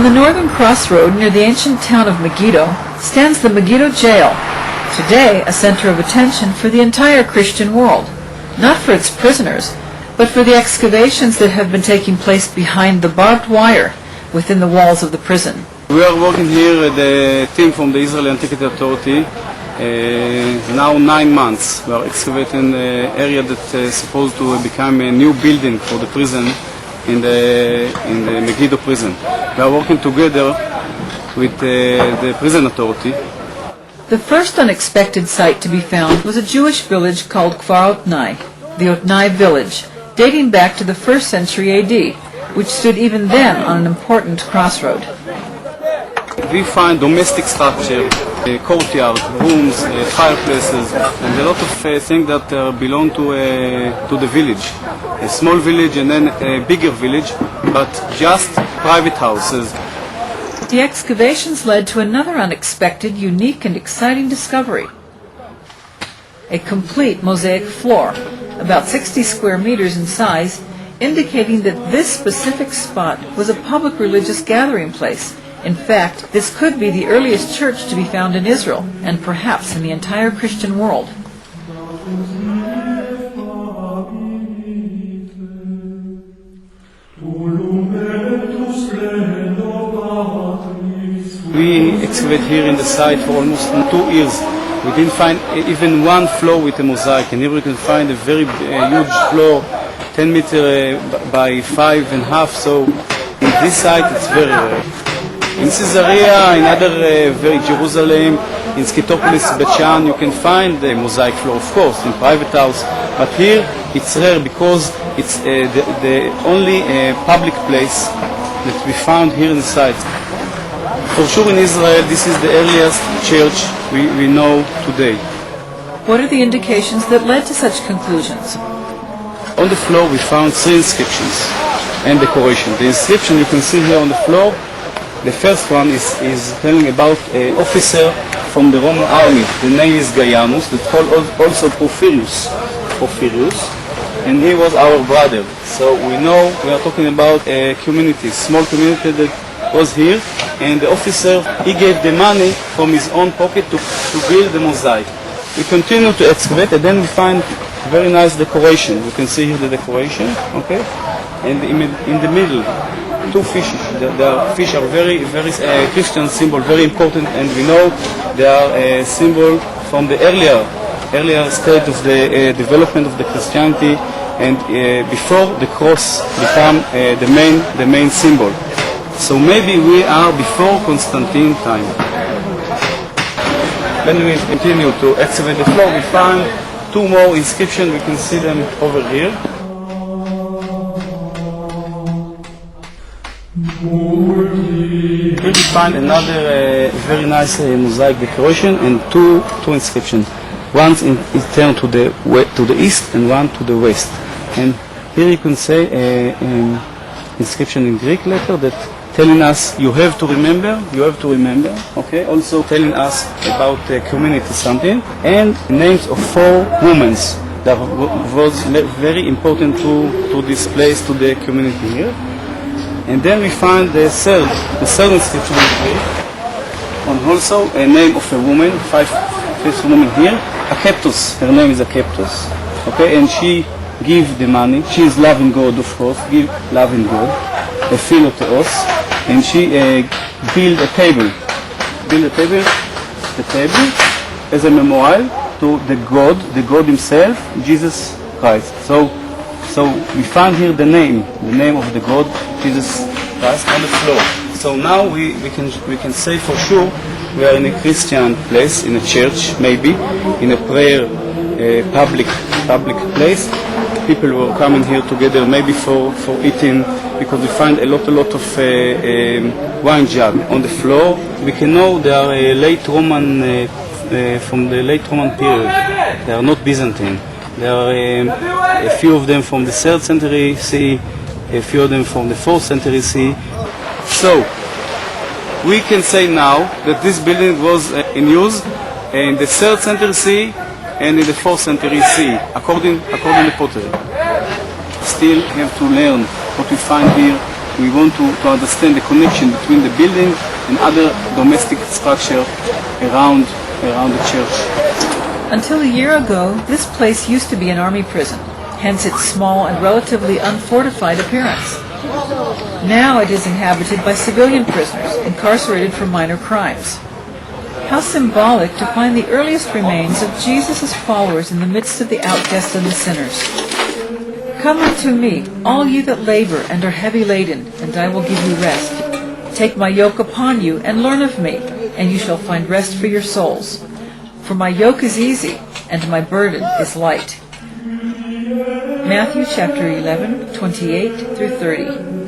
On the northern crossroad near the ancient town of Megiddo stands the Megiddo Jail, today a center of attention for the entire Christian world, not for its prisoners, but for the excavations that have been taking place behind the barbed wire within the walls of the prison. We are working here with the team from the Israeli Antiquity Authority. Now 9 months. We are excavating an area that is supposed to become a new building for the prison in the Megiddo prison. We are working together with the prison authority. The first unexpected site to be found was a Jewish village called Kfar Otnai, the Otnai village, dating back to the 1st century AD, which stood even then on an important crossroad. We find domestic structure, courtyard, rooms, fireplaces, and a lot of things that belong to the village. A small village and then a bigger village, but just private houses. The excavations led to another unexpected, unique, and exciting discovery. A complete mosaic floor, about 60 square meters in size, indicating that this specific spot was a public religious gathering place. In fact, this could be the earliest church to be found in Israel, and perhaps in the entire Christian world. We excavate here in the site for almost 2 years. We didn't find even one floor with a mosaic, and here we can find a very huge floor, 10 meters by 5.5, so in this site it's very rare. In Caesarea, in other Jerusalem, in Skitopolis, Betchan, you can find a mosaic floor, of course, in private house, but here it's rare because it's the only public place that we found here in the site. For sure in Israel, this is the earliest church we know today. What are the indications that led to such conclusions? On the floor we found 3 inscriptions and decoration. The inscription you can see here on the floor, the first one is telling about an officer from the Roman army. The name is Gaianus, that's called also Porphyrius, and he was our brother. So we know we are talking about a community, small community that was here, and the officer, he gave the money from his own pocket to build the mosaic. We continue to excavate, and then we find very nice decoration. You can see here the decoration, okay? And in the middle, 2 fishes. The fish are very Christian symbol, very important, and we know they are a symbol from the earlier stage of the development of the Christianity, and before the cross became the main symbol. So maybe we are before Constantine time. When we continue to excavate the floor, we find 2 more inscriptions. We can see them over here. Here we find another very nice mosaic decoration and two inscriptions. One is turned to the east and one to the west. And here you can say an inscription in Greek letter that telling us you have to remember, okay? Also telling us about the community something, and names of 4 women that was very important to this place, to the community here. And then we find the third inscription on also a name of a woman, 5th woman here, Akeptos. Her name is Akeptos, okay? And she give the money. She is loving God, of course. Give loving God, a philotheos, and she build a table. The table as a memorial to the God Himself, Jesus Christ. So we find here the name of the God, Jesus Christ, on the floor. So now we can say for sure we are in a Christian place, in a church, maybe in a prayer public place. People were coming here together, maybe for eating, because we find a lot of wine jug on the floor. We can know they are late Roman, from the late Roman period. They are not Byzantine. There are a few of them from the 3rd century CE, a few of them from the 4th century CE. So we can say now that this building was in use in the 3rd century CE and in the 4th century CE, according to pottery. Still have to learn what we find here we want to understand the connection between the building and other domestic structure around the church. Until a year ago, this place used to be an army prison, hence its small and relatively unfortified appearance. Now it is inhabited by civilian prisoners incarcerated for minor crimes. How symbolic to find the earliest remains of Jesus' followers in the midst of the outcasts and the sinners. Come unto me, all ye that labor and are heavy laden, and I will give you rest. Take my yoke upon you, and learn of me, and you shall find rest for your souls. For my yoke is easy, and my burden is light. Matthew chapter 11, 28 through 30.